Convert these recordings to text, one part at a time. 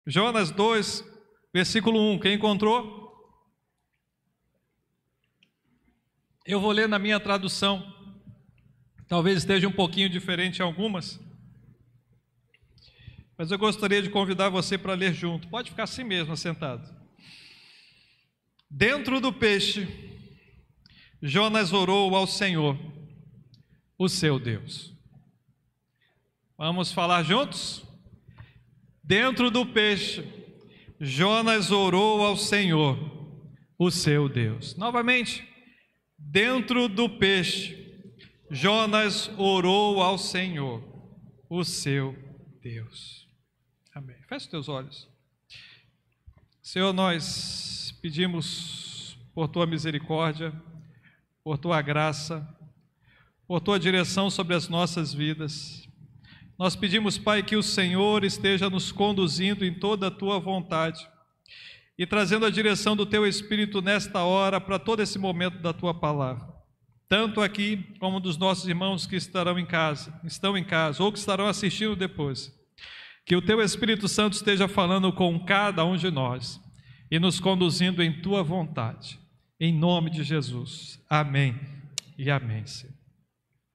Jonas 2, versículo 1. Quem encontrou? Eu vou ler na minha tradução. Talvez esteja um pouquinho diferente em algumas, mas eu gostaria de convidar você para ler junto. Pode ficar assim mesmo, sentado. Dentro do peixe, Jonas orou ao Senhor, o seu Deus. Vamos falar juntos? Dentro do peixe, Jonas orou ao Senhor, o seu Deus. Novamente, dentro do peixe, Jonas orou ao Senhor, o seu Deus. Amém. Feche os teus olhos. Senhor, nós pedimos por tua misericórdia, por tua graça, por tua direção sobre as nossas vidas. Nós pedimos, Pai, que o Senhor esteja nos conduzindo em toda a tua vontade e trazendo a direção do teu Espírito nesta hora para todo esse momento da tua palavra. Tanto aqui como dos nossos irmãos que estão em casa ou que estarão assistindo depois. Que o teu Espírito Santo esteja falando com cada um de nós e nos conduzindo em tua vontade. Em nome de Jesus. Amém e amém, Senhor.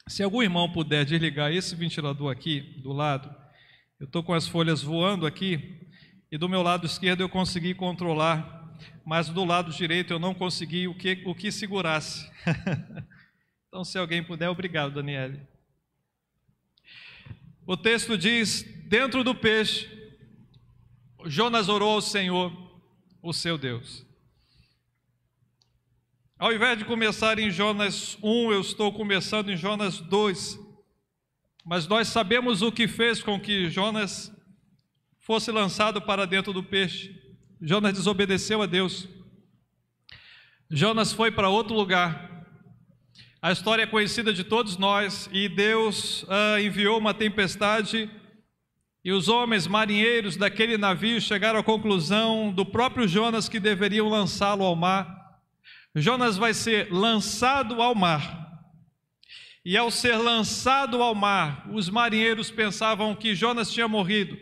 Se algum irmão puder desligar esse ventilador aqui do lado, eu estou com as folhas voando aqui e do meu lado esquerdo eu consegui controlar, mas do lado direito eu não consegui o que segurasse. Então, se alguém puder, obrigado, Daniele. O texto diz: dentro do peixe, Jonas orou ao Senhor, o seu Deus. Ao invés de começar em Jonas 1, eu estou começando em Jonas 2. Mas nós sabemos o que fez com que Jonas fosse lançado para dentro do peixe. Jonas desobedeceu a Deus. Jonas foi para outro lugar. A história é conhecida de todos nós, e Deus enviou uma tempestade, e os homens marinheiros daquele navio chegaram à conclusão do próprio Jonas que deveriam lançá-lo ao mar. Jonas vai ser lançado ao mar, e ao ser lançado ao mar, os marinheiros pensavam que Jonas tinha morrido.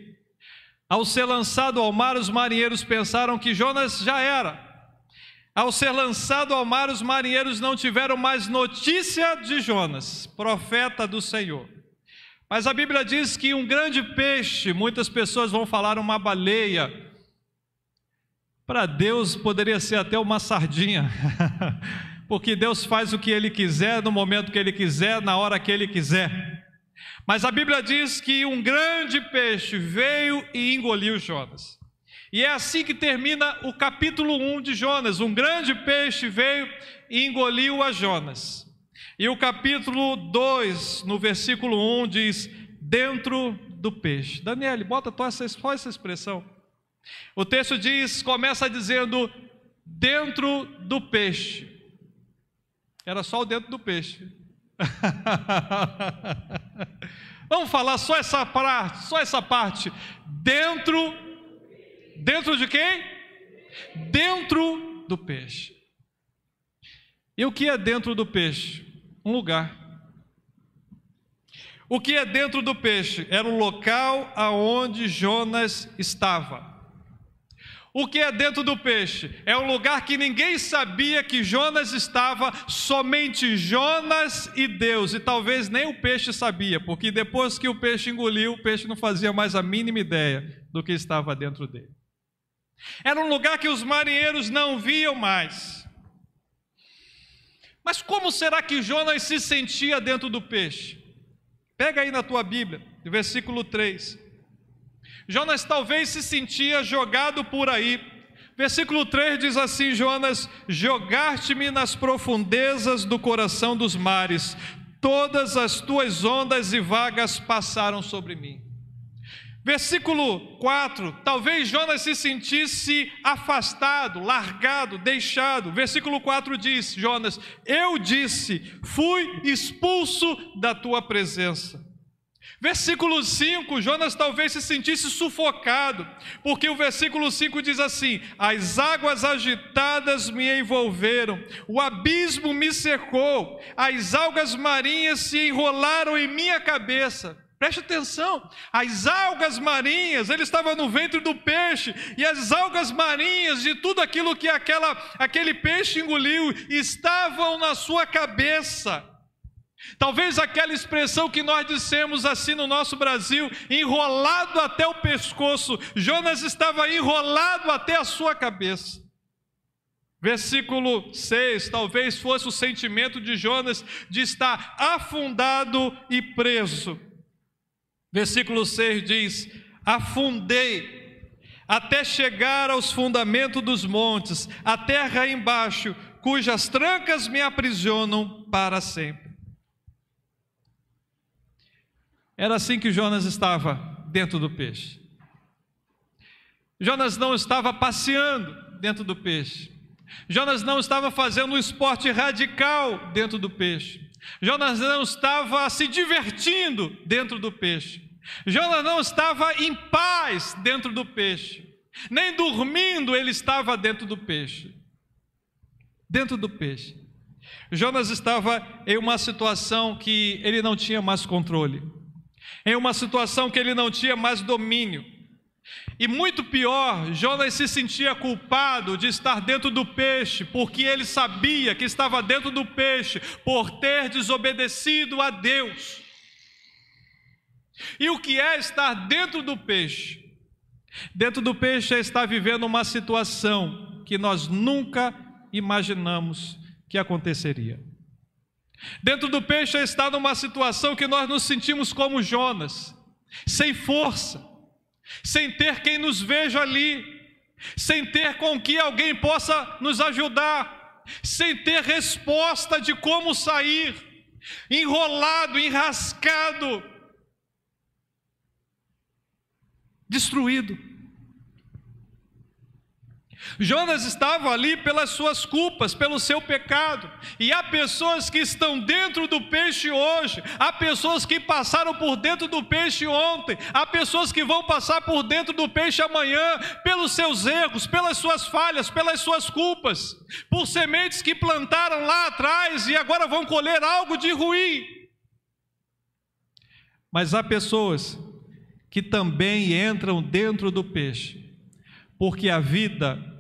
Ao ser lançado ao mar, os marinheiros pensaram que Jonas já era. Ao ser lançado ao mar, os marinheiros não tiveram mais notícia de Jonas, profeta do Senhor. Mas a Bíblia diz que um grande peixe, muitas pessoas vão falar uma baleia, para Deus poderia ser até uma sardinha, porque Deus faz o que Ele quiser, no momento que Ele quiser, na hora que Ele quiser. Mas a Bíblia diz que um grande peixe veio e engoliu Jonas. E é assim que termina o capítulo 1 de Jonas. Um grande peixe veio e engoliu a Jonas. E o capítulo 2, no versículo 1, diz: dentro do peixe. Daniele, bota só essa expressão. O texto começa dizendo: dentro do peixe. Era só o dentro do peixe. Vamos falar só essa parte. Dentro de quem? Dentro do peixe. E o que é dentro do peixe? Um lugar. O que é dentro do peixe? Era o local aonde Jonas estava. O que é dentro do peixe? É um lugar que ninguém sabia que Jonas estava, somente Jonas e Deus. E talvez nem o peixe sabia, porque depois que o peixe engoliu, o peixe não fazia mais a mínima ideia do que estava dentro dele. Era um lugar que os marinheiros não viam mais. Mas como será que Jonas se sentia dentro do peixe? Pega aí na tua Bíblia, versículo 3. Jonas talvez se sentia jogado por aí. Versículo 3 diz assim: Jonas, jogaste-me nas profundezas do coração dos mares, todas as tuas ondas e vagas passaram sobre mim. Versículo 4, talvez Jonas se sentisse afastado, largado, deixado. Versículo 4 diz: Jonas, eu disse, fui expulso da tua presença. Versículo 5, Jonas talvez se sentisse sufocado, porque o versículo 5 diz assim: as águas agitadas me envolveram, o abismo me cercou, as algas marinhas se enrolaram em minha cabeça. Preste atenção, as algas marinhas, ele estava no ventre do peixe, e as algas marinhas de tudo aquilo que aquele peixe engoliu, estavam na sua cabeça. Talvez aquela expressão que nós dissemos assim no nosso Brasil, enrolado até o pescoço, Jonas estava enrolado até a sua cabeça. Versículo 6, talvez fosse o sentimento de Jonas de estar afundado e preso. Versículo 6 diz: afundei até chegar aos fundamentos dos montes, a terra embaixo, cujas trancas me aprisionam para sempre. Era assim que Jonas estava dentro do peixe. Jonas não estava passeando dentro do peixe. Jonas não estava fazendo um esporte radical dentro do peixe. Jonas não estava se divertindo dentro do peixe. Jonas não estava em paz dentro do peixe. Nem dormindo ele estava dentro do peixe. Dentro do peixe. Jonas estava em uma situação que ele não tinha mais controle. Em uma situação que ele não tinha mais domínio. E muito pior, Jonas se sentia culpado de estar dentro do peixe, porque ele sabia que estava dentro do peixe por ter desobedecido a Deus. E o que é estar dentro do peixe? Dentro do peixe é estar vivendo uma situação que nós nunca imaginamos que aconteceria. Dentro do peixe é estar numa situação que nós nos sentimos como Jonas, sem força, sem ter quem nos veja ali, sem ter com que alguém possa nos ajudar, sem ter resposta de como sair, enrolado, enrascado, destruído. Jonas estava ali pelas suas culpas, pelo seu pecado. E há pessoas que estão dentro do peixe hoje, há pessoas que passaram por dentro do peixe ontem, há pessoas que vão passar por dentro do peixe amanhã, pelos seus erros, pelas suas falhas, pelas suas culpas, por sementes que plantaram lá atrás e agora vão colher algo de ruim. Mas há pessoas que também entram dentro do peixe, porque a vida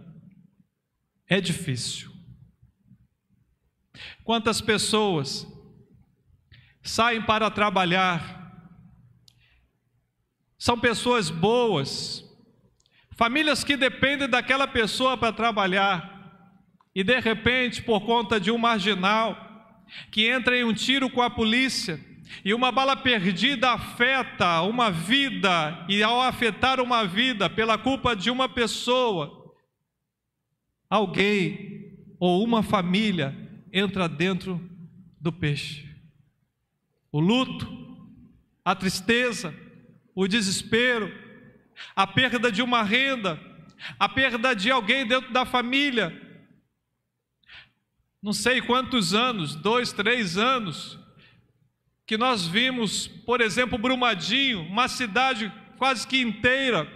é difícil. Quantas pessoas saem para trabalhar, são pessoas boas, famílias que dependem daquela pessoa para trabalhar, e de repente, por conta de um marginal que entra em um tiro com a polícia, e uma bala perdida afeta uma vida, e ao afetar uma vida pela culpa de uma pessoa, alguém ou uma família entra dentro do peixe. O luto, a tristeza, o desespero, a perda de uma renda, a perda de alguém dentro da família. Não sei quantos anos, 2, 3 anos, que nós vimos, por exemplo, Brumadinho, uma cidade quase que inteira,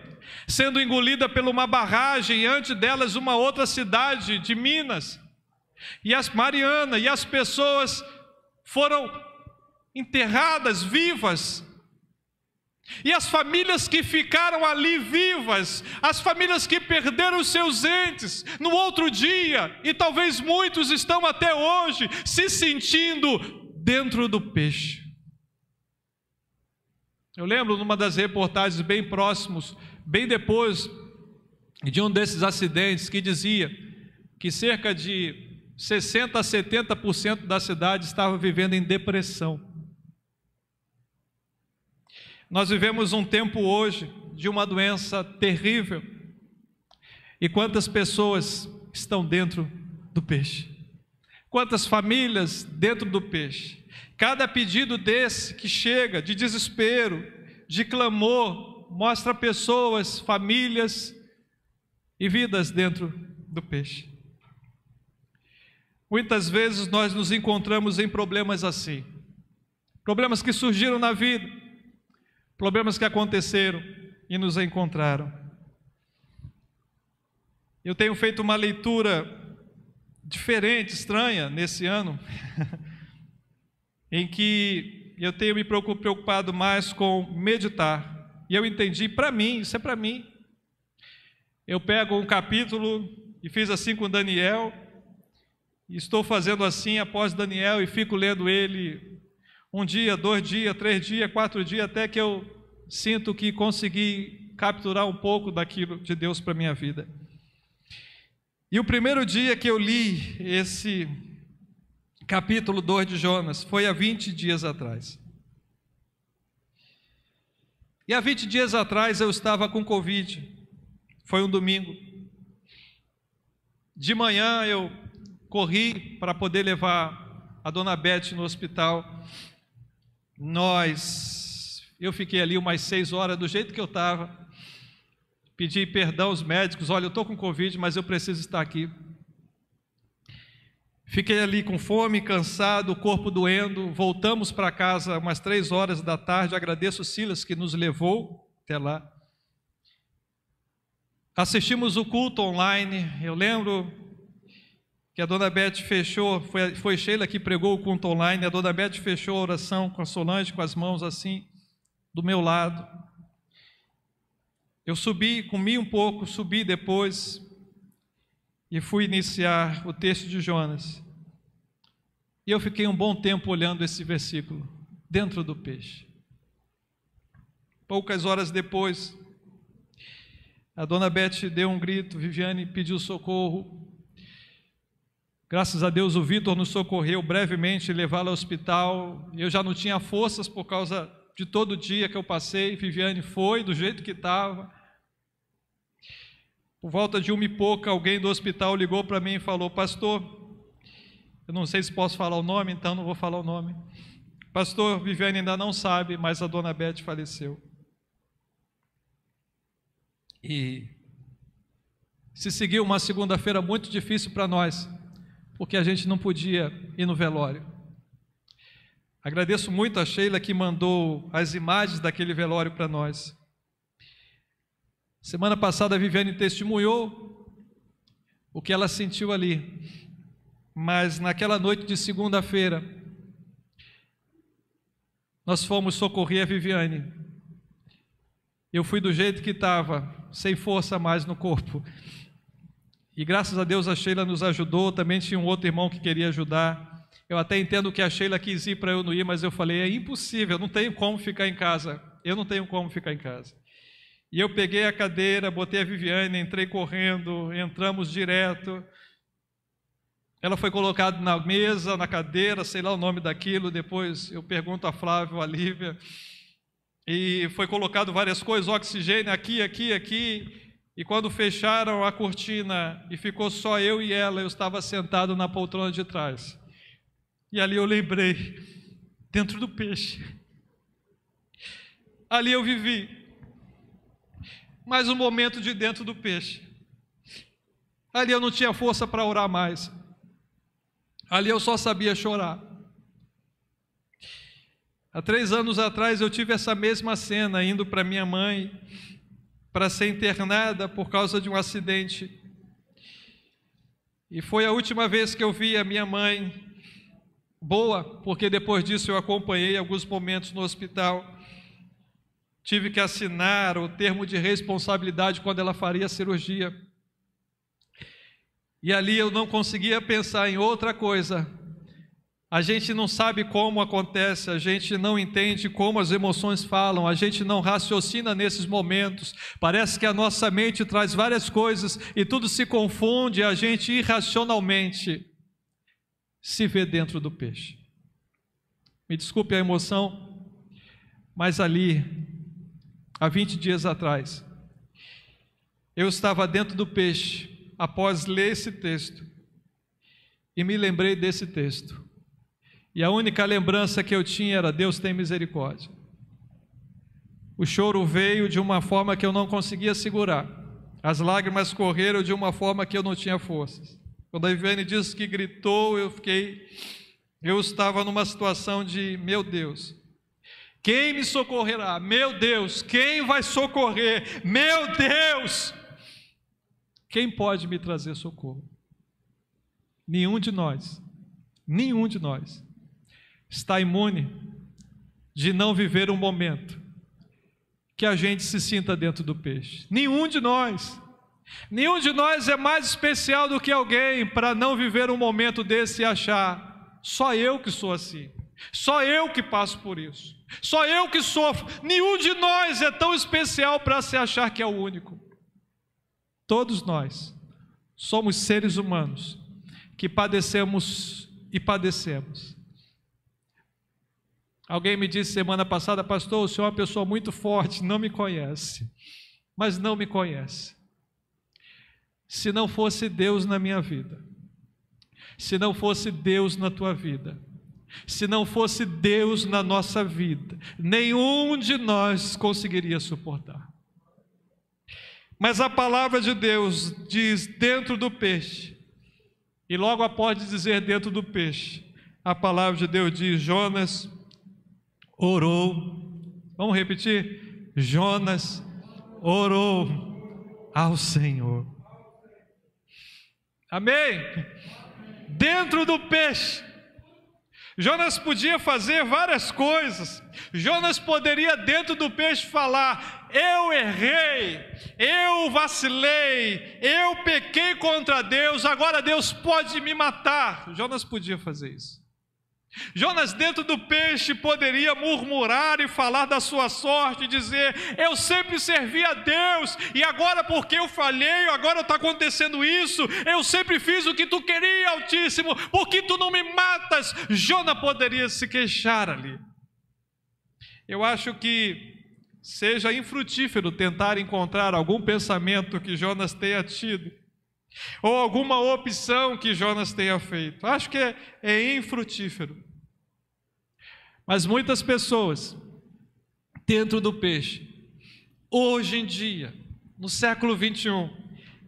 sendo engolida por uma barragem, e antes delas uma outra cidade de Minas, e as Mariana, e as pessoas foram enterradas vivas, e as famílias que ficaram ali vivas, as famílias que perderam seus entes, no outro dia, e talvez muitos estão até hoje se sentindo dentro do peixe. Eu lembro numa das reportagens bem próximos, bem depois de um desses acidentes, que dizia que cerca de 60% a 70% da cidade estava vivendo em depressão. Nós vivemos um tempo hoje de uma doença terrível. E quantas pessoas estão dentro do peixe? Quantas famílias dentro do peixe? Cada pedido desse que chega de desespero, de clamor, mostra pessoas, famílias e vidas dentro do peixe. Muitas vezes nós nos encontramos em problemas assim, problemas que surgiram na vida, problemas que aconteceram e nos encontraram. Eu tenho feito uma leitura diferente, estranha, nesse ano, em que eu tenho me preocupado mais com meditar. E eu entendi, para mim, isso é para mim. Eu pego um capítulo e fiz assim com Daniel, e estou fazendo assim após Daniel e fico lendo ele um dia, 2 dias, 3 dias, 4 dias, até que eu sinto que consegui capturar um pouco daquilo de Deus para a minha vida. E o primeiro dia que eu li esse capítulo 2 de Jonas foi há 20 dias atrás. E há 20 dias atrás eu estava com Covid, foi um domingo. De manhã eu corri para poder levar a dona Beth no hospital. Eu fiquei ali umas 6 horas, do jeito que eu estava. Pedi perdão aos médicos, olha, eu estou com Covid, mas eu preciso estar aqui. Fiquei ali com fome, cansado, o corpo doendo. Voltamos para casa umas 3 horas da tarde. Agradeço o Silas que nos levou até lá. Assistimos o culto online. Eu lembro que a dona Beth fechou, foi Sheila que pregou o culto online. A dona Beth fechou a oração com a Solange, com as mãos assim, do meu lado. Eu subi, comi um pouco, subi depois e fui iniciar o texto de Jonas. E eu fiquei um bom tempo olhando esse versículo, dentro do peixe. Poucas horas depois, a dona Beth deu um grito, Viviane pediu socorro. Graças a Deus o Vitor nos socorreu brevemente, levá-la ao hospital. Eu já não tinha forças por causa de todo o dia que eu passei. Viviane foi do jeito que estava. Por volta de 1 e pouca, alguém do hospital ligou para mim e falou: pastor, eu não sei se posso falar o nome, então não vou falar o nome. Pastor, Viviane ainda não sabe, mas a dona Beth faleceu. E se seguiu uma segunda-feira muito difícil para nós, porque a gente não podia ir no velório. Agradeço muito a Sheila que mandou as imagens daquele velório para nós. Semana passada a Viviane testemunhou o que ela sentiu ali, mas naquela noite de segunda-feira nós fomos socorrer a Viviane. Eu fui do jeito que estava, sem força mais no corpo, e graças a Deus a Sheila nos ajudou. Também tinha um outro irmão que queria ajudar. Eu até entendo que a Sheila quis ir para eu não ir, mas eu falei, é impossível, eu não tenho como ficar em casa, E eu peguei a cadeira, botei a Viviane, entrei correndo, entramos direto. Ela foi colocada na mesa, na cadeira, sei lá o nome daquilo, depois eu pergunto a Flávio, a Lívia, e foi colocado várias coisas, oxigênio aqui, e quando fecharam a cortina e ficou só eu e ela, eu estava sentado na poltrona de trás. E ali eu lembrei, dentro do peixe. Ali eu vivi mais um momento de dentro do peixe. Ali eu não tinha força para orar mais. Ali eu só sabia chorar. Há 3 anos atrás eu tive essa mesma cena, indo para minha mãe, para ser internada por causa de um acidente. E foi a última vez que eu vi a minha mãe boa, porque depois disso eu acompanhei alguns momentos no hospital. Tive que assinar o termo de responsabilidade quando ela faria a cirurgia. E ali eu não conseguia pensar em outra coisa. A gente não sabe como acontece, a gente não entende como as emoções falam, a gente não raciocina nesses momentos. Parece que a nossa mente traz várias coisas e tudo se confunde, a gente irracionalmente se vê dentro do peixe. Me desculpe a emoção, mas ali, há 20 dias atrás, eu estava dentro do peixe após ler esse texto e me lembrei desse texto. E a única lembrança que eu tinha era: Deus tem misericórdia. O choro veio de uma forma que eu não conseguia segurar. As lágrimas correram de uma forma que eu não tinha forças. Quando a Viviane disse que gritou, eu estava numa situação de: meu Deus, quem me socorrerá? Meu Deus, quem vai socorrer? Meu Deus, quem pode me trazer socorro? Nenhum de nós está imune de não viver um momento que a gente se sinta dentro do peixe. Nenhum de nós é mais especial do que alguém para não viver um momento desse e achar: só eu que sou assim, só eu que passo por isso, só eu que sofro. Nenhum de nós é tão especial para se achar que é o único. Todos nós somos seres humanos que padecemos e padecemos. Alguém me disse semana passada: pastor, o senhor é uma pessoa muito forte, não me conhece. Mas não me conhece. Se não fosse Deus na minha vida, se não fosse Deus na tua vida, se não fosse Deus na nossa vida, nenhum de nós conseguiria suportar. Mas a palavra de Deus diz dentro do peixe, e logo após dizer dentro do peixe, a palavra de Deus diz: Jonas orou. Vamos repetir? Jonas orou ao Senhor. Amém? Dentro do peixe, Jonas podia fazer várias coisas. Jonas poderia dentro do peixe falar: eu errei, eu vacilei, eu pequei contra Deus, agora Deus pode me matar. Jonas podia fazer isso. Jonas dentro do peixe poderia murmurar e falar da sua sorte, dizer: eu sempre servi a Deus, e agora porque eu falhei, agora está acontecendo isso. Eu sempre fiz o que tu queria, Altíssimo, por que tu não me matas? Jonas poderia se queixar ali. Eu acho que seja infrutífero tentar encontrar algum pensamento que Jonas tenha tido, ou alguma opção que Jonas tenha feito. Acho que é infrutífero. Mas muitas pessoas dentro do peixe, hoje em dia, no século 21,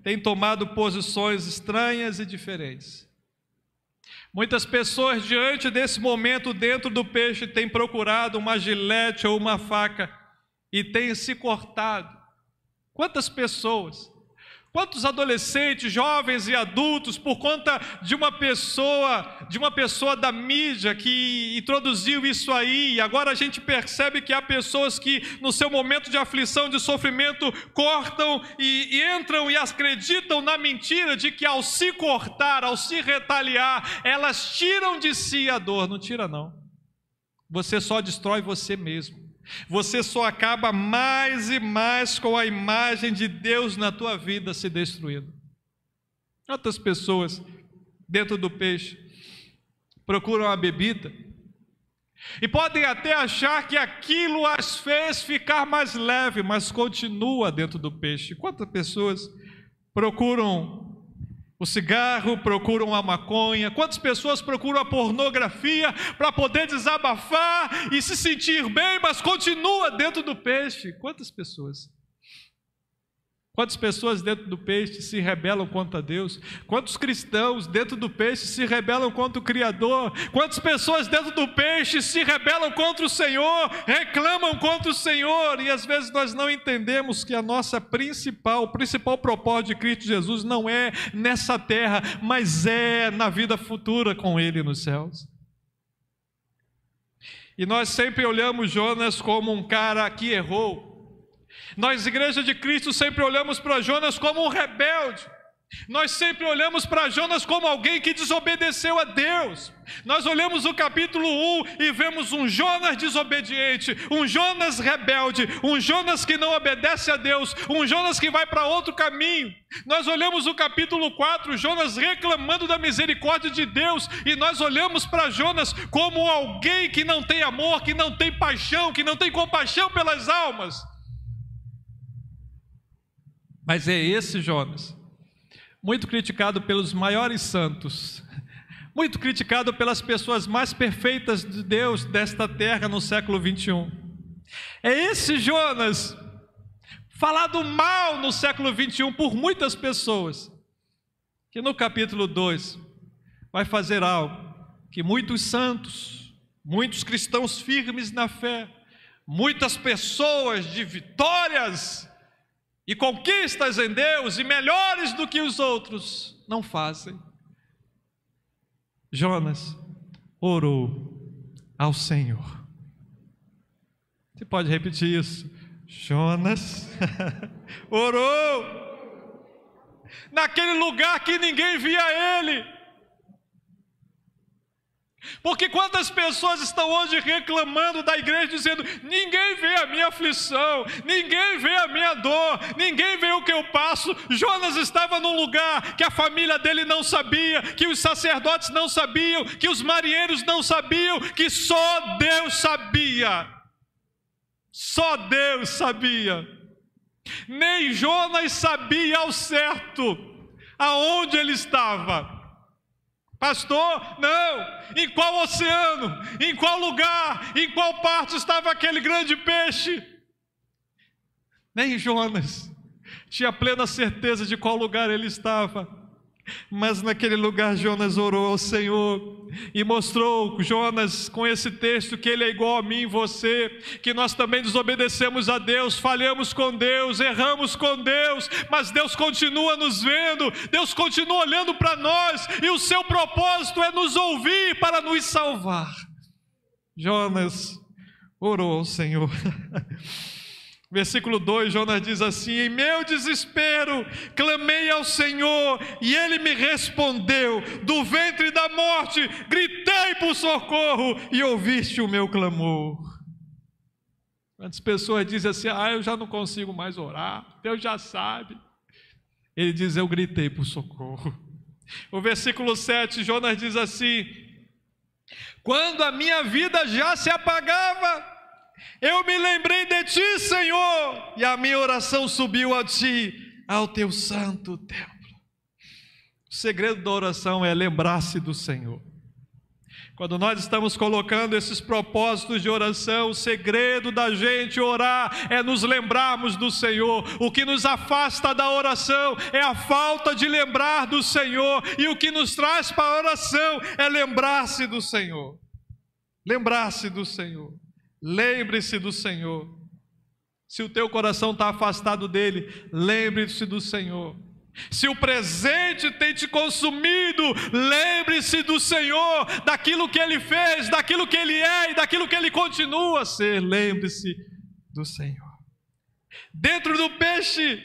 têm tomado posições estranhas e diferentes. Muitas pessoas diante desse momento dentro do peixe têm procurado uma gilete ou uma faca e têm se cortado. Quantas pessoas? Quantos adolescentes, jovens e adultos, por conta de uma pessoa da mídia que introduziu isso aí, e agora a gente percebe que há pessoas que no seu momento de aflição, de sofrimento, cortam e entram e acreditam na mentira de que ao se cortar, ao se retaliar, elas tiram de si a dor. Não tira não. Você só destrói você mesmo. Você só acaba mais e mais com a imagem de Deus na tua vida se destruindo. Outras pessoas dentro do peixe procuram a bebida e podem até achar que aquilo as fez ficar mais leve, mas continua dentro do peixe. Quantas pessoas procuram o cigarro, procuram a maconha? Quantas pessoas procuram a pornografia para poder desabafar e se sentir bem, mas continua dentro do peixe? Quantas pessoas? Quantas pessoas dentro do peixe se rebelam contra Deus? Quantos cristãos dentro do peixe se rebelam contra o Criador? Quantas pessoas dentro do peixe se rebelam contra o Senhor, reclamam contra o Senhor? E às vezes nós não entendemos que o principal propósito de Cristo Jesus não é nessa terra, mas é na vida futura com Ele nos céus. E nós sempre olhamos Jonas como um cara que errou. Nós, Igreja de Cristo, sempre olhamos para Jonas como um rebelde. Nós sempre olhamos para Jonas como alguém que desobedeceu a Deus. Nós olhamos o capítulo 1 e vemos um Jonas desobediente, um Jonas rebelde, um Jonas que não obedece a Deus, um Jonas que vai para outro caminho. Nós olhamos o capítulo 4, Jonas reclamando da misericórdia de Deus, e nós olhamos para Jonas como alguém que não tem amor, que não tem paixão, que não tem compaixão pelas almas. Mas é esse Jonas, muito criticado pelos maiores santos, muito criticado pelas pessoas mais perfeitas de Deus desta terra no século 21. É esse Jonas, falado mal no século 21 por muitas pessoas, que no capítulo 2 vai fazer algo que muitos santos, muitos cristãos firmes na fé, muitas pessoas de vitórias e conquistas em Deus, e melhores do que os outros, não fazem. Jonas orou ao Senhor. Você pode repetir isso? Jonas orou naquele lugar que ninguém via ele. Porque quantas pessoas estão hoje reclamando da igreja, dizendo: ninguém vê a minha aflição, ninguém vê a minha dor, ninguém vê o que eu passo. Jonas estava num lugar que a família dele não sabia, que os sacerdotes não sabiam, que os marinheiros não sabiam, que só Deus sabia. Só Deus sabia. Nem Jonas sabia ao certo aonde ele estava. Pastor, não, em qual oceano, em qual lugar, em qual parte estava aquele grande peixe? Nem Jonas tinha plena certeza de qual lugar ele estava. Mas naquele lugar Jonas orou ao Senhor e mostrou, Jonas, com esse texto, que ele é igual a mim e você, que nós também desobedecemos a Deus, falhamos com Deus, erramos com Deus, mas Deus continua nos vendo, Deus continua olhando para nós, e o seu propósito é nos ouvir para nos salvar. Jonas orou ao Senhor. Versículo 2, Jonas diz assim: em meu desespero clamei ao Senhor e Ele me respondeu, do ventre da morte gritei por socorro e ouviste o meu clamor. Quantas pessoas dizem assim: eu já não consigo mais orar, Deus já sabe. Ele diz: eu gritei por socorro. O versículo 7, Jonas diz assim: quando a minha vida já se apagava, eu me lembrei de ti, Senhor, e a minha oração subiu a ti, ao teu santo templo. O segredo da oração é lembrar-se do Senhor. Quando nós estamos colocando esses propósitos de oração, o segredo da gente orar é nos lembrarmos do Senhor. O que nos afasta da oração é a falta de lembrar do Senhor, e o que nos traz para a oração é lembrar-se do Senhor. Lembrar-se do Senhor. Lembre-se do Senhor. Se o teu coração está afastado dele, lembre-se do Senhor. Se o presente tem te consumido, lembre-se do Senhor, daquilo que Ele fez, daquilo que Ele é e daquilo que Ele continua a ser. Lembre-se do Senhor. Dentro do peixe,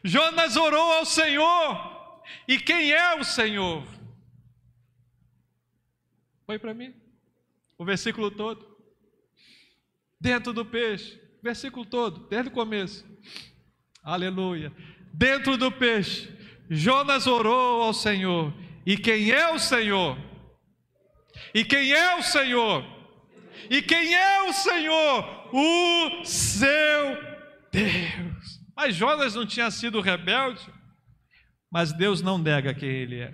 Jonas orou ao Senhor. E quem é o Senhor? Põe para mim o versículo todo. Dentro do peixe, versículo todo, desde o começo. Aleluia. Dentro do peixe, Jonas orou ao Senhor. E quem é o Senhor? E quem é o Senhor? E quem é o Senhor? O seu Deus. Mas Jonas não tinha sido rebelde? Mas Deus não nega quem Ele é.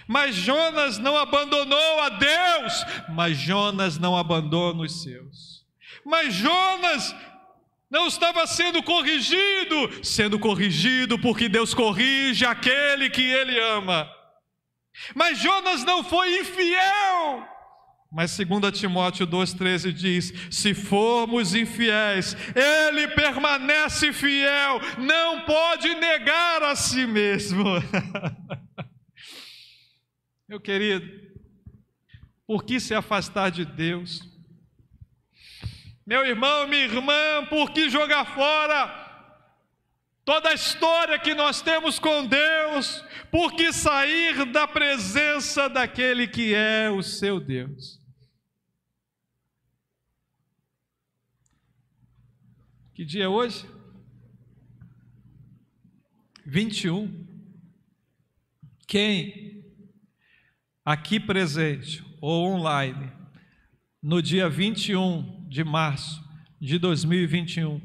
Mas Jonas não abandonou a Deus? Mas Jonas não abandona os seus. Mas Jonas não estava sendo corrigido porque Deus corrige aquele que Ele ama. Mas Jonas não foi infiel. Mas 2 Timóteo 2,13 diz: se formos infiéis, Ele permanece fiel, não pode negar a si mesmo. Meu querido, por que se afastar de Deus? Meu irmão, minha irmã, por que jogar fora toda a história que nós temos com Deus? Por que sair da presença daquele que é o seu Deus? Que dia é hoje? 21. Quem aqui presente ou online, no dia 21 de março de 2021,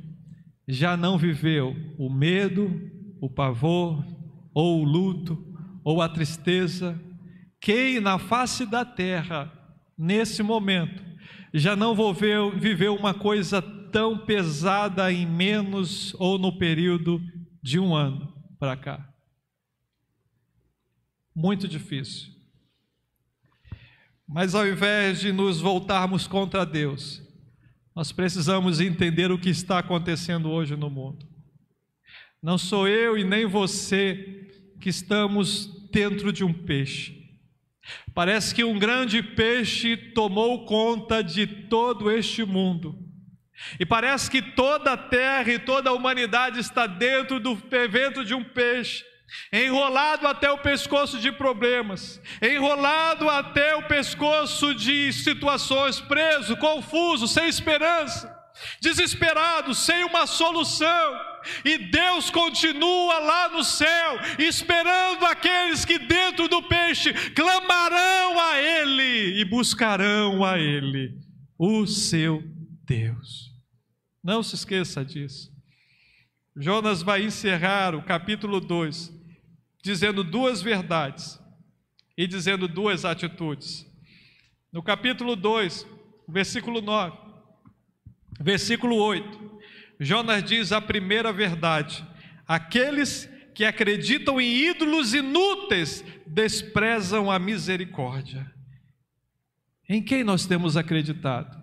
já não viveu o medo, o pavor, ou o luto, ou a tristeza? Quem na face da terra, nesse momento, já não viveu uma coisa tão pesada em menos ou no período de um ano para cá? Muito difícil. Mas ao invés de nos voltarmos contra Deus, nós precisamos entender o que está acontecendo hoje no mundo. Não sou eu e nem você que estamos dentro de um peixe. Parece que um grande peixe tomou conta de todo este mundo. E parece que toda a terra e toda a humanidade está dentro do ventre de um peixe, enrolado até o pescoço de problemas, enrolado até o pescoço de situações, preso, confuso, sem esperança, desesperado, sem uma solução. E Deus continua lá no céu, esperando aqueles que dentro do peixe clamarão a Ele e buscarão a Ele, o seu Deus. Não se esqueça disso. Jonas vai encerrar o capítulo 2 dizendo duas verdades e dizendo duas atitudes. No capítulo 2, versículo 9, versículo 8, Jonas diz a primeira verdade: aqueles que acreditam em ídolos inúteis desprezam a misericórdia. Em quem nós temos acreditado?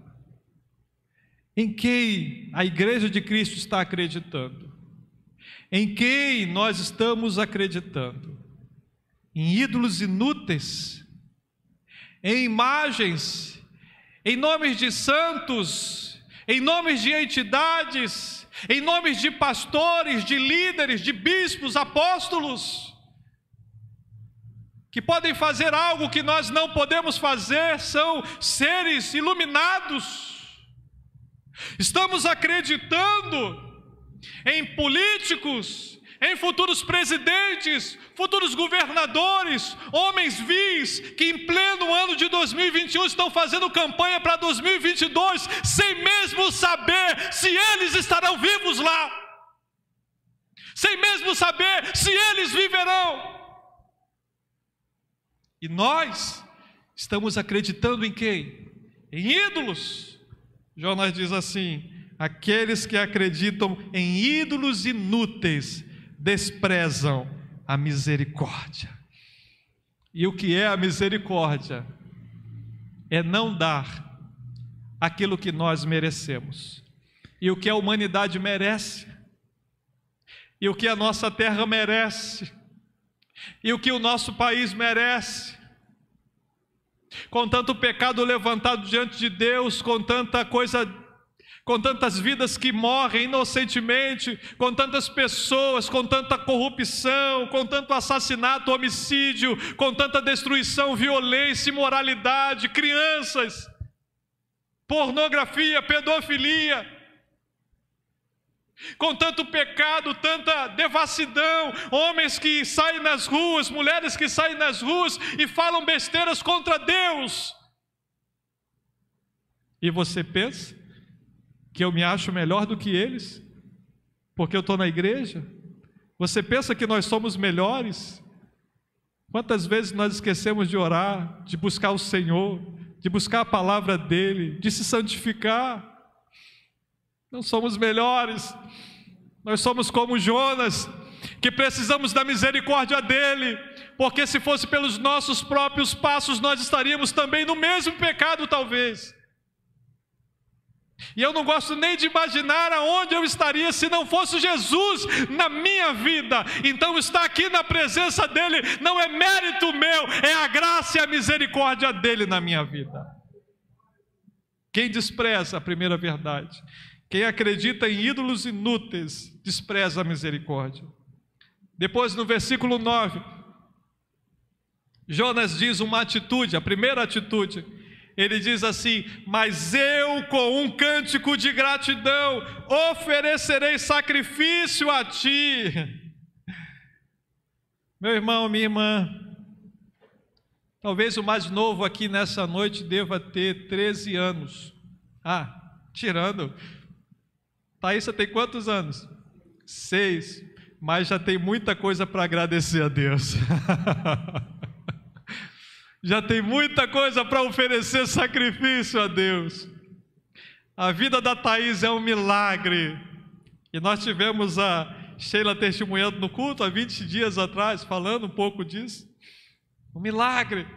Em quem a Igreja de Cristo está acreditando? Em quem nós estamos acreditando? Em ídolos inúteis? Em imagens? Em nomes de santos? Em nomes de entidades? Em nomes de pastores, de líderes, de bispos, apóstolos? Que podem fazer algo que nós não podemos fazer, são seres iluminados. Estamos acreditando em políticos, em futuros presidentes, futuros governadores, homens vis, que em pleno ano de 2021 estão fazendo campanha para 2022, sem mesmo saber se eles estarão vivos lá, sem mesmo saber se eles viverão. E nós estamos acreditando em quem? Em ídolos. Jonas diz assim: aqueles que acreditam em ídolos inúteis desprezam a misericórdia. E o que é a misericórdia? É não dar aquilo que nós merecemos. E o que a humanidade merece, e o que a nossa terra merece, e o que o nosso país merece, com tanto pecado levantado diante de Deus, com tanta coisa, com tantas vidas que morrem inocentemente, com tantas pessoas, com tanta corrupção, com tanto assassinato, homicídio, com tanta destruição, violência, imoralidade, crianças, pornografia, pedofilia, com tanto pecado, tanta devassidão, homens que saem nas ruas, mulheres que saem nas ruas e falam besteiras contra Deus. E você pensa que eu me acho melhor do que eles, porque eu estou na igreja? Você pensa que nós somos melhores? Quantas vezes nós esquecemos de orar, de buscar o Senhor, de buscar a palavra dEle, de se santificar? Não somos melhores, nós somos como Jonas, que precisamos da misericórdia dEle, porque se fosse pelos nossos próprios passos, nós estaríamos também no mesmo pecado talvez. E eu não gosto nem de imaginar aonde eu estaria se não fosse Jesus na minha vida. Então estar aqui na presença dEle não é mérito meu, é a graça e a misericórdia dEle na minha vida. Quem despreza a primeira verdade, quem acredita em ídolos inúteis, despreza a misericórdia. Depois no versículo 9, Jonas diz uma atitude, a primeira atitude. Ele diz assim: mas eu com um cântico de gratidão oferecerei sacrifício a ti. Meu irmão, minha irmã, talvez o mais novo aqui nessa noite deva ter 13 anos. Tirando. Thaís, você tem quantos anos? 6, mas já tem muita coisa para agradecer a Deus. Já tem muita coisa para oferecer sacrifício a Deus. A vida da Thaís é um milagre. E nós tivemos a Sheila testemunhando no culto há 20 dias atrás, falando um pouco disso. Um milagre.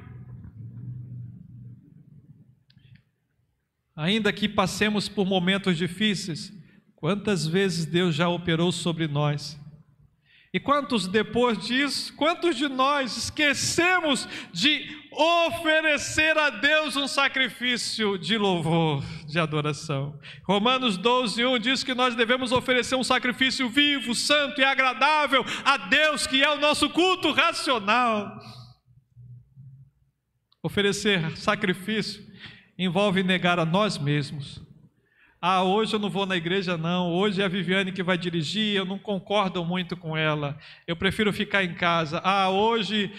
Ainda que passemos por momentos difíceis, quantas vezes Deus já operou sobre nós? E quantos depois disso, quantos de nós esquecemos de oferecer a Deus um sacrifício de louvor, de adoração. Romanos 12:1 diz que nós devemos oferecer um sacrifício vivo, santo e agradável a Deus, que é o nosso culto racional. Oferecer sacrifício envolve negar a nós mesmos. Hoje eu não vou na igreja não, hoje é a Viviane que vai dirigir, eu não concordo muito com ela, eu prefiro ficar em casa. Hoje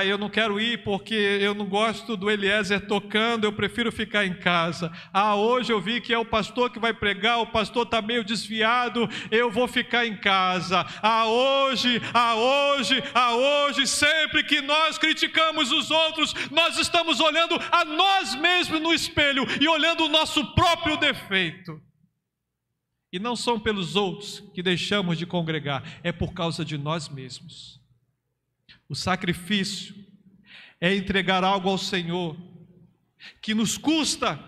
eu não quero ir porque eu não gosto do Eliezer tocando, eu prefiro ficar em casa. Hoje eu vi que é o pastor que vai pregar, o pastor está meio desviado, eu vou ficar em casa. Hoje, sempre que nós criticamos os outros, nós estamos olhando a nós mesmos no espelho e olhando o nosso próprio defeito. E não são pelos outros que deixamos de congregar, é por causa de nós mesmos. O sacrifício é entregar algo ao Senhor que nos custa.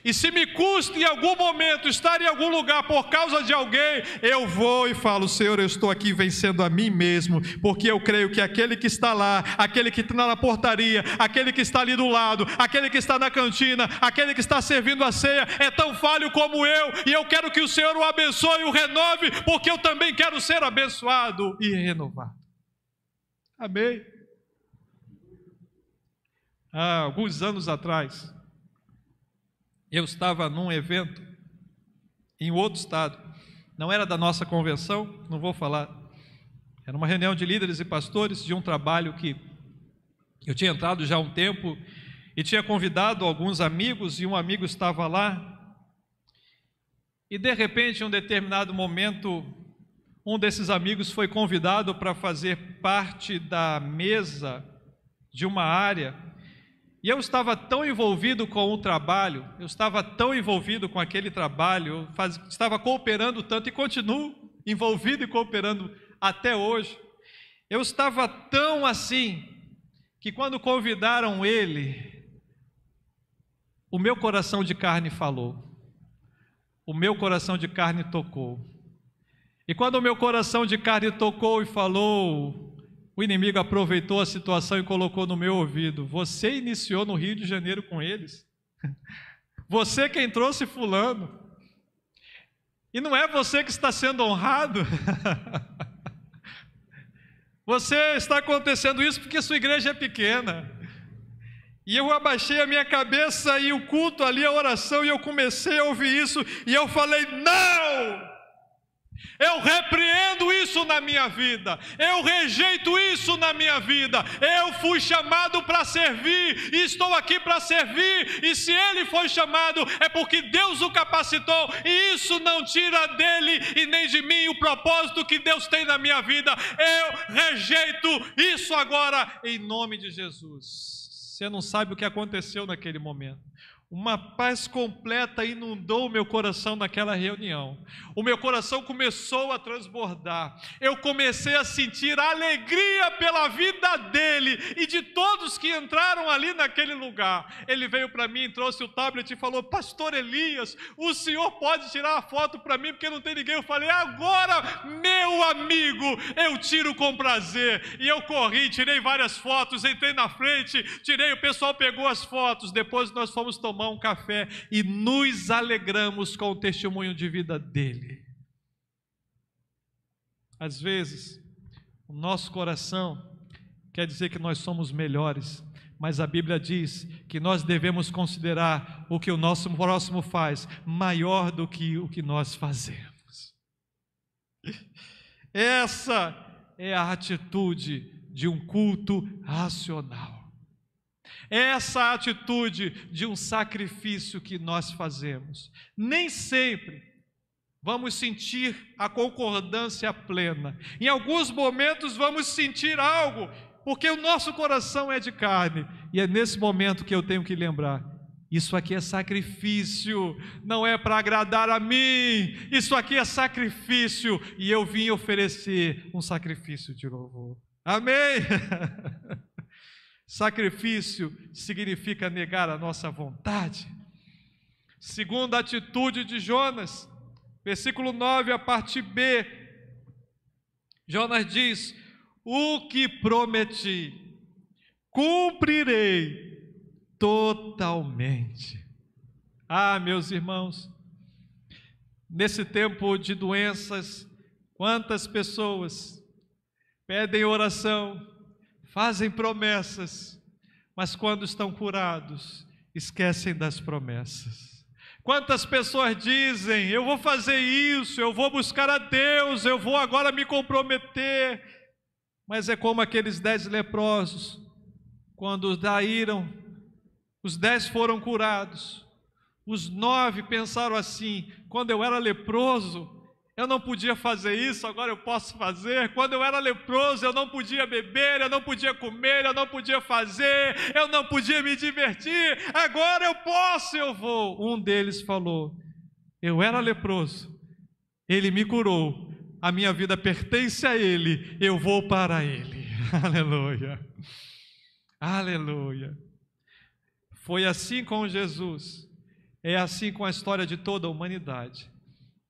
E se me custa em algum momento estar em algum lugar por causa de alguém, eu vou e falo: Senhor, eu estou aqui vencendo a mim mesmo, porque eu creio que aquele que está lá, aquele que está na portaria, aquele que está ali do lado, aquele que está na cantina, aquele que está servindo a ceia, é tão falho como eu, e eu quero que o Senhor o abençoe e o renove, porque eu também quero ser abençoado e renovado. Amém? Alguns anos atrás, eu estava num evento em outro estado, não era da nossa convenção, não vou falar, era uma reunião de líderes e pastores de um trabalho que eu tinha entrado já há um tempo e tinha convidado alguns amigos, e um amigo estava lá, e de repente, em um determinado momento, um desses amigos foi convidado para fazer parte da mesa de uma área. E eu estava tão envolvido com o trabalho, eu estava tão envolvido com aquele trabalho, estava cooperando tanto e continuo envolvido e cooperando até hoje. Eu estava tão assim, que quando convidaram ele, o meu coração de carne falou, o meu coração de carne tocou. E quando o meu coração de carne tocou e falou, o inimigo aproveitou a situação e colocou no meu ouvido: você iniciou no Rio de Janeiro com eles? Você quem trouxe fulano? E não é você que está sendo honrado? Você está acontecendo isso porque sua igreja é pequena. E eu abaixei a minha cabeça e o culto ali, a oração, e eu comecei a ouvir isso, e eu falei: não! Eu repreendo isso na minha vida, eu rejeito isso na minha vida. Eu fui chamado para servir e estou aqui para servir, e se ele foi chamado é porque Deus o capacitou, e isso não tira dele e nem de mim o propósito que Deus tem na minha vida. Eu rejeito isso agora em nome de Jesus. Você não sabe o que aconteceu naquele momento. Uma paz completa inundou o meu coração naquela reunião. O meu coração começou a transbordar. Eu comecei a sentir alegria pela vida dele e de todos que entraram ali naquele lugar. Ele veio para mim, trouxe o tablet e falou: pastor Elias, o senhor pode tirar a foto para mim porque não tem ninguém? Eu falei: agora, meu amigo, eu tiro com prazer. E eu corri, tirei várias fotos, entrei na frente, tirei, o pessoal pegou as fotos. Depois nós fomos tomar um café e nos alegramos com o testemunho de vida dele. Às vezes, o nosso coração quer dizer que nós somos melhores, mas a Bíblia diz que nós devemos considerar o que o nosso próximo faz maior do que o que nós fazemos. Essa é a atitude de um culto racional. Essa atitude de um sacrifício que nós fazemos. Nem sempre vamos sentir a concordância plena. Em alguns momentos vamos sentir algo, porque o nosso coração é de carne. E é nesse momento que eu tenho que lembrar: isso aqui é sacrifício, não é para agradar a mim. Isso aqui é sacrifício, e eu vim oferecer um sacrifício de louvor. Amém? Sacrifício significa negar a nossa vontade. Segunda atitude de Jonas, versículo 9, a parte B. Jonas diz: o que prometi, cumprirei totalmente. Ah, meus irmãos, nesse tempo de doenças, quantas pessoas pedem oração, fazem promessas, mas quando estão curados, esquecem das promessas. Quantas pessoas dizem, eu vou fazer isso, eu vou buscar a Deus, eu vou agora me comprometer, mas é como aqueles 10 leprosos, quando saíram, os 10 foram curados, os 9 pensaram assim, quando eu era leproso, eu não podia fazer isso, agora eu posso fazer. Quando eu era leproso, eu não podia beber, eu não podia comer, eu não podia fazer, eu não podia me divertir. Agora eu posso, eu vou. Um deles falou, eu era leproso, Ele me curou, a minha vida pertence a Ele, eu vou para Ele. Aleluia, aleluia. Foi assim com Jesus, é assim com a história de toda a humanidade.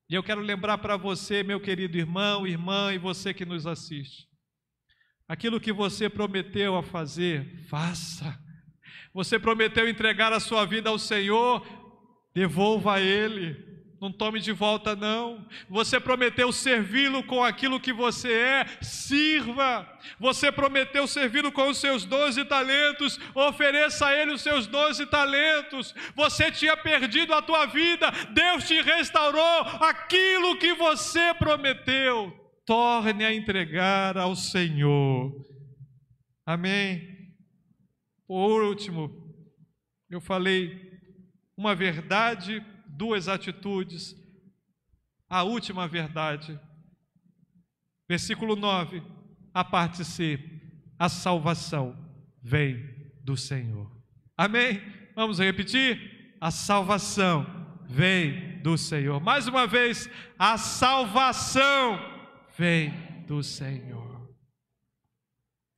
E eu quero lembrar para você, meu querido irmão, irmã, e você que nos assiste, aquilo que você prometeu a fazer, faça. Você prometeu entregar a sua vida ao Senhor, devolva a Ele, não tome de volta não. Você prometeu servi-lo com aquilo que você é, sirva. Você prometeu servi-lo com os seus 12 talentos, ofereça a Ele os seus 12 talentos. Você tinha perdido a tua vida, Deus te restaurou. Aquilo que você prometeu, torne a entregar ao Senhor. Amém? Por último, eu falei uma verdade, 2 atitudes. A última verdade, versículo 9, a parte C, a salvação vem do Senhor. Amém? Vamos repetir? A salvação vem do Senhor. Mais uma vez, a salvação vem do Senhor.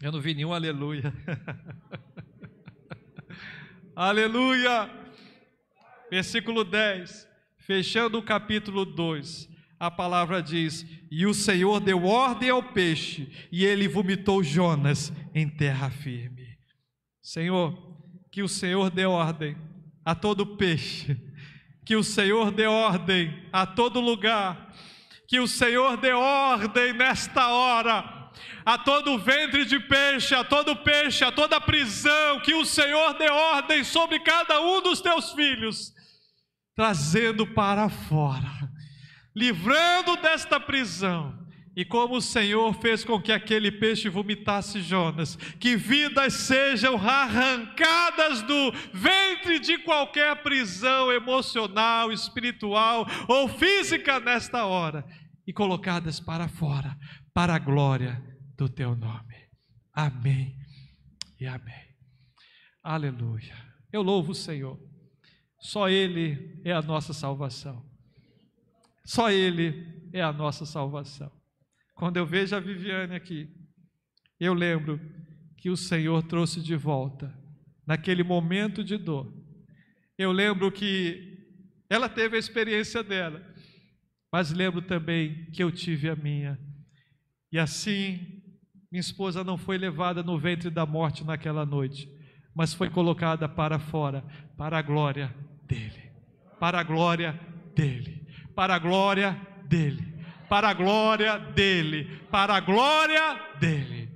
Eu não vi nenhum aleluia. Aleluia! Versículo 10, fechando o capítulo 2, a palavra diz, e o Senhor deu ordem ao peixe, e ele vomitou Jonas em terra firme. Senhor, que o Senhor dê ordem a todo peixe, que o Senhor dê ordem a todo lugar, que o Senhor dê ordem nesta hora, a todo ventre de peixe, a todo peixe, a toda prisão, que o Senhor dê ordem sobre cada um dos teus filhos, trazendo para fora, livrando desta prisão. E como o Senhor fez com que aquele peixe vomitasse Jonas, que vidas sejam arrancadas do ventre de qualquer prisão emocional, espiritual ou física nesta hora, e colocadas para fora, para a glória do teu nome. Amém e amém. Aleluia. Eu louvo o Senhor. Só Ele é a nossa salvação. Só Ele é a nossa salvação. Quando eu vejo a Viviane aqui, eu lembro que o Senhor trouxe de volta, naquele momento de dor. Eu lembro que ela teve a experiência dela, mas lembro também que eu tive a minha. E assim, minha esposa não foi levada no ventre da morte naquela noite, mas foi colocada para fora, para a glória dEle, para a glória dEle, para a glória dEle, para a glória dEle, para a glória dEle.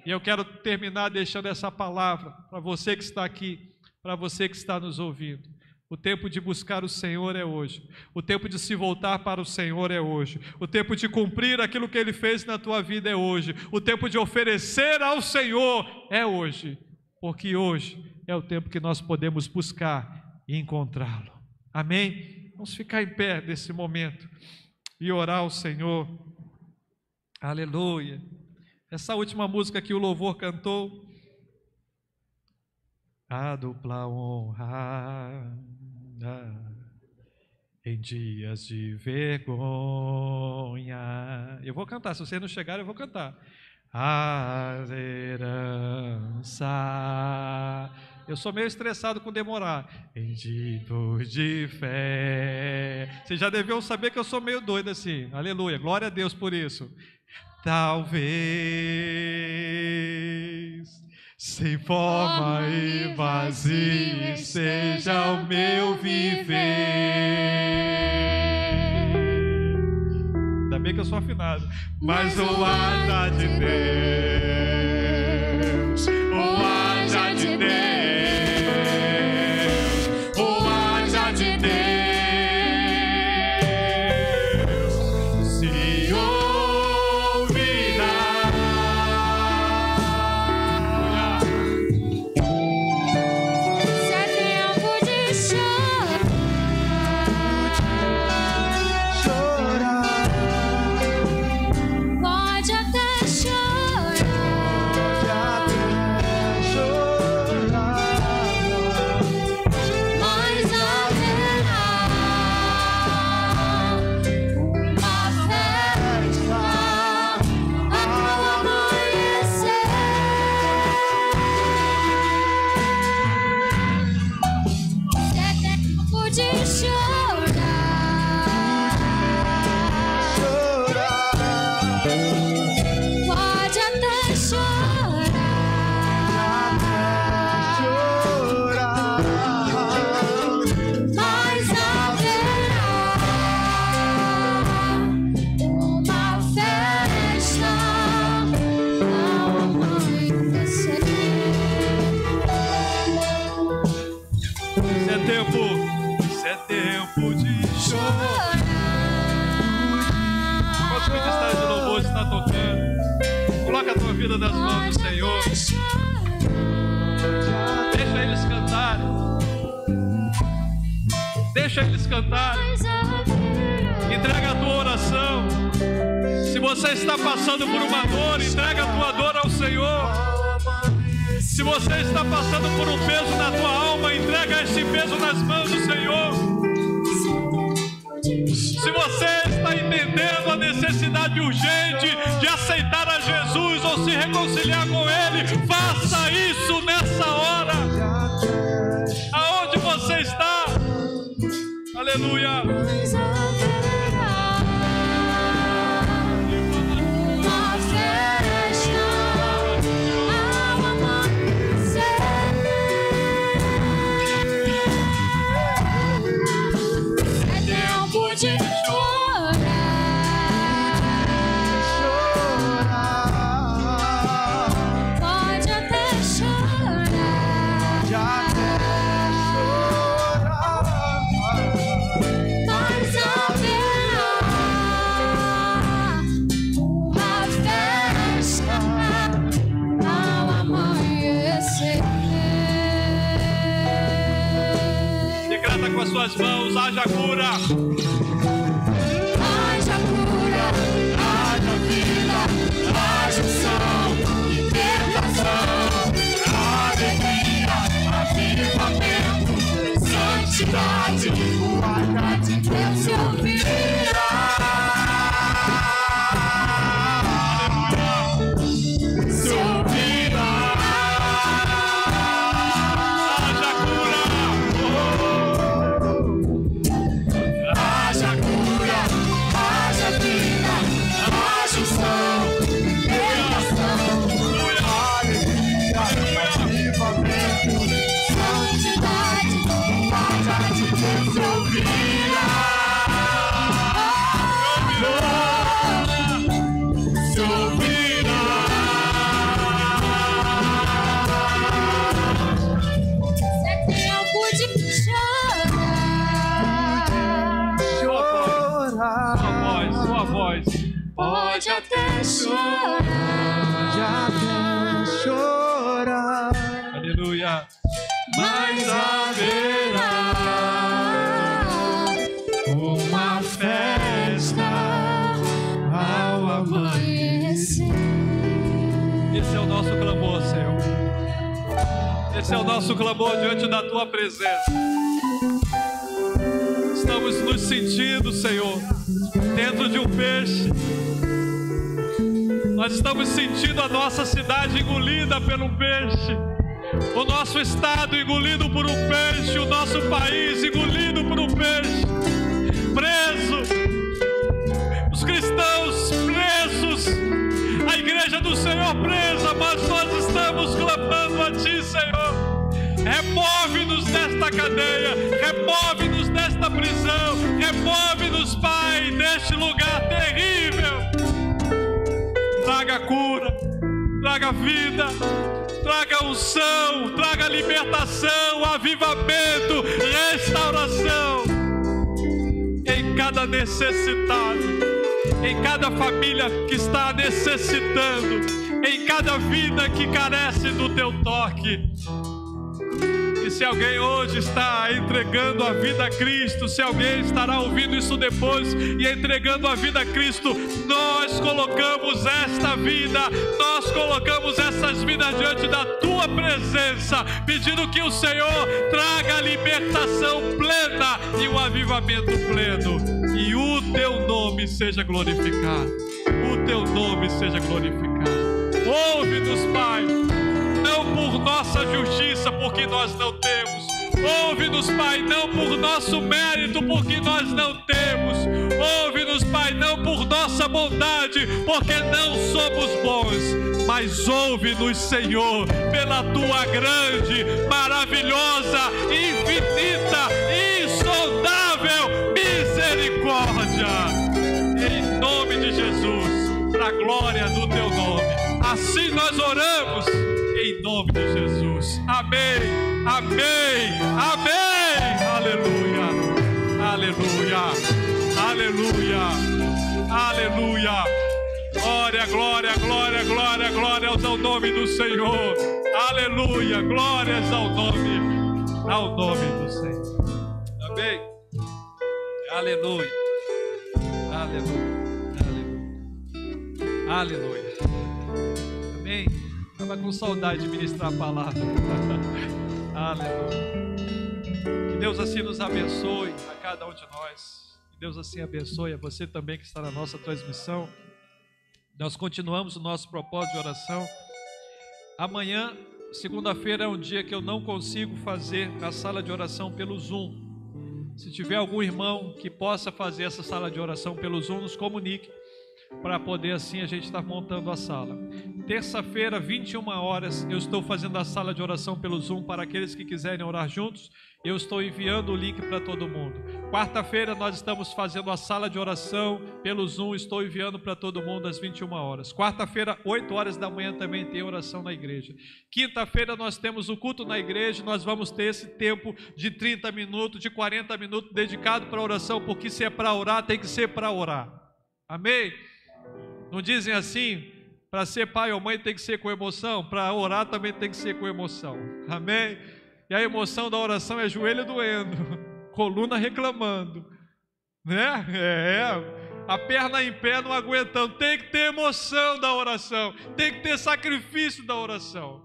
E eu quero terminar deixando essa palavra para você que está aqui, para você que está nos ouvindo. O tempo de buscar o Senhor é hoje. O tempo de se voltar para o Senhor é hoje. O tempo de cumprir aquilo que Ele fez na tua vida é hoje. O tempo de oferecer ao Senhor é hoje. Porque hoje é o tempo que nós podemos buscar e encontrá-lo. Amém? Vamos ficar em pé nesse momento e orar ao Senhor. Aleluia. Essa última música que o louvor cantou, a dupla honra em dias de vergonha. Eu vou cantar, se vocês não chegarem eu vou cantar. A herança. Eu sou meio estressado com demorar. Em dias de fé. Vocês já deviam saber que eu sou meio doido assim. Aleluia, glória a Deus por isso. Talvez sem forma e vazio esteja o meu viver. Ainda bem que eu sou afinado. Mas o haja de Deus, o haja de Deus, o haja de Deus. Vida das mãos do Senhor. Deixa eles cantarem. Deixa eles cantarem. Entrega a tua oração. Se você está passando por uma dor, entrega a tua dor ao Senhor. Se você está passando por um peso na tua alma, entrega esse peso nas mãos do Senhor. Se você está entendendo a necessidade urgente de aceitar a Jesus ou se reconciliar com Ele, faça isso nessa hora. Aonde você está? Aleluia. Com as suas mãos, haja cura. Haja cura, haja vida, haja unção, libertação, alegria, avivamento, santidade, o haja de Deus se ouvirá. Se ouvirá. Pode até chorar, aleluia, mas haverá uma festa ao amanhecer. Esse é o nosso clamor, Senhor. Esse é o nosso clamor diante da Tua presença. Estamos nos sentindo, Senhor, dentro de um peixe. Nós estamos sentindo a nossa cidade engolida por um peixe, o nosso estado engolido por um peixe, o nosso país engolido por um peixe, preso, os cristãos presos, a igreja do Senhor presa, mas nós estamos estamos clamando a Ti, Senhor. Remove-nos desta cadeia, remove-nos desta prisão, remove-nos, Pai, deste lugar terrível. Traga cura, traga vida, traga unção, traga libertação, avivamento, restauração em cada necessitado, em cada família que está necessitando, em cada vida que carece do Teu toque. E se alguém hoje está entregando a vida a Cristo, se alguém estará ouvindo isso depois e entregando a vida a Cristo, nós colocamos esta vida, nós colocamos essas vidas diante da Tua presença, pedindo que o Senhor traga a libertação plena e o avivamento pleno, e o Teu nome seja glorificado, o Teu nome seja glorificado. Ouve-nos, Pai, não por nossa justiça, porque nós não temos. Ouve-nos, Pai, não por nosso mérito, porque nós não temos. Ouve-nos, Pai, não por nossa bondade, porque não somos bons. Mas ouve-nos, Senhor, pela Tua grande, maravilhosa, infinita, insondável misericórdia. Em nome de Jesus, para a glória do Teu nome. Assim nós oramos. Em nome de Jesus. Amém, amém, amém. Aleluia, aleluia, aleluia, aleluia. Glória, glória, glória, glória, glória ao nome do Senhor. Aleluia, glórias ao nome do Senhor. Amém. Aleluia, aleluia, aleluia, aleluia. Amém. Estava com saudade de ministrar a palavra. Aleluia. Que Deus assim nos abençoe a cada um de nós. Que Deus assim abençoe a você também que está na nossa transmissão. Nós continuamos o nosso propósito de oração. Amanhã, segunda-feira, é um dia que eu não consigo fazer a sala de oração pelo Zoom. Se tiver algum irmão que possa fazer essa sala de oração pelo Zoom, nos comunique, para poder assim a gente estar montando a sala. Terça-feira, 21 horas, eu estou fazendo a sala de oração pelo Zoom para aqueles que quiserem orar juntos. Eu estou enviando o link para todo mundo. Quarta-feira nós estamos fazendo a sala de oração pelo Zoom, estou enviando para todo mundo às 21 horas. Quarta-feira, 8 horas da manhã também tem oração na igreja. Quinta-feira nós temos o culto na igreja, nós vamos ter esse tempo de 30 minutos, de 40 minutos dedicado para oração, porque se é para orar, tem que ser para orar. Amém? Não dizem assim, para ser pai ou mãe tem que ser com emoção, para orar também tem que ser com emoção. Amém? E a emoção da oração é joelho doendo, coluna reclamando, né? A perna em pé não aguentando. Tem que ter emoção da oração, tem que ter sacrifício da oração.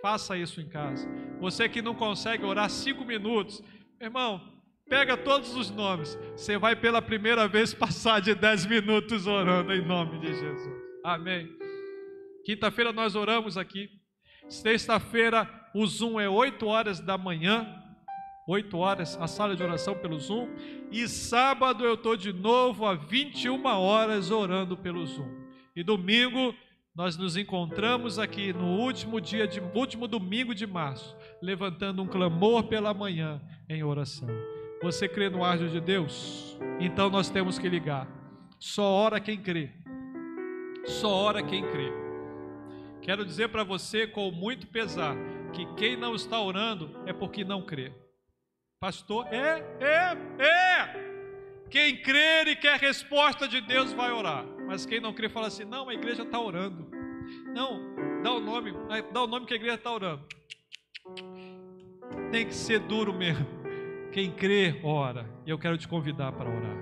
Faça isso em casa. Você que não consegue orar 5 minutos, irmão, pega todos os nomes. Você vai pela primeira vez passar de 10 minutos orando em nome de Jesus. Amém. Quinta-feira nós oramos aqui. Sexta-feira o Zoom é 8 horas da manhã. 8 horas a sala de oração pelo Zoom. E sábado eu estou de novo às 21 horas orando pelo Zoom. E domingo nós nos encontramos aqui no último domingo de março, levantando um clamor pela manhã em oração. Você crê no agir de Deus? Então nós temos que ligar. Só ora quem crê. Só ora quem crê. Quero dizer para você com muito pesar que quem não está orando é porque não crê. Pastor, quem crer e quer resposta de Deus vai orar. Mas quem não crê fala assim, não, a igreja está orando. Não, dá o nome que a igreja está orando. Tem que ser duro mesmo. Quem crê, ora. E eu quero te convidar para orar,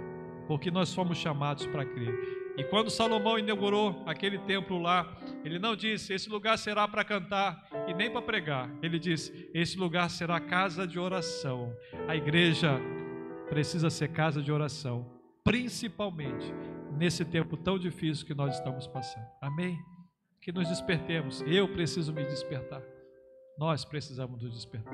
porque nós fomos chamados para crer. E quando Salomão inaugurou aquele templo lá, ele não disse, esse lugar será para cantar e nem para pregar. Ele disse, esse lugar será casa de oração. A igreja precisa ser casa de oração, principalmente nesse tempo tão difícil que nós estamos passando. Amém? Que nos despertemos. Eu preciso me despertar. Nós precisamos nos despertar.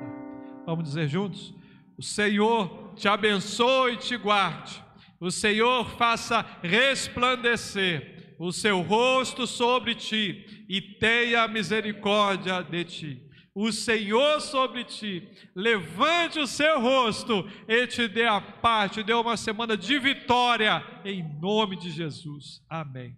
Vamos dizer juntos? O Senhor te abençoe e te guarde. O Senhor faça resplandecer o seu rosto sobre ti e tenha misericórdia de ti. O Senhor sobre ti levante o seu rosto e te dê a paz, te dê uma semana de vitória, em nome de Jesus. Amém.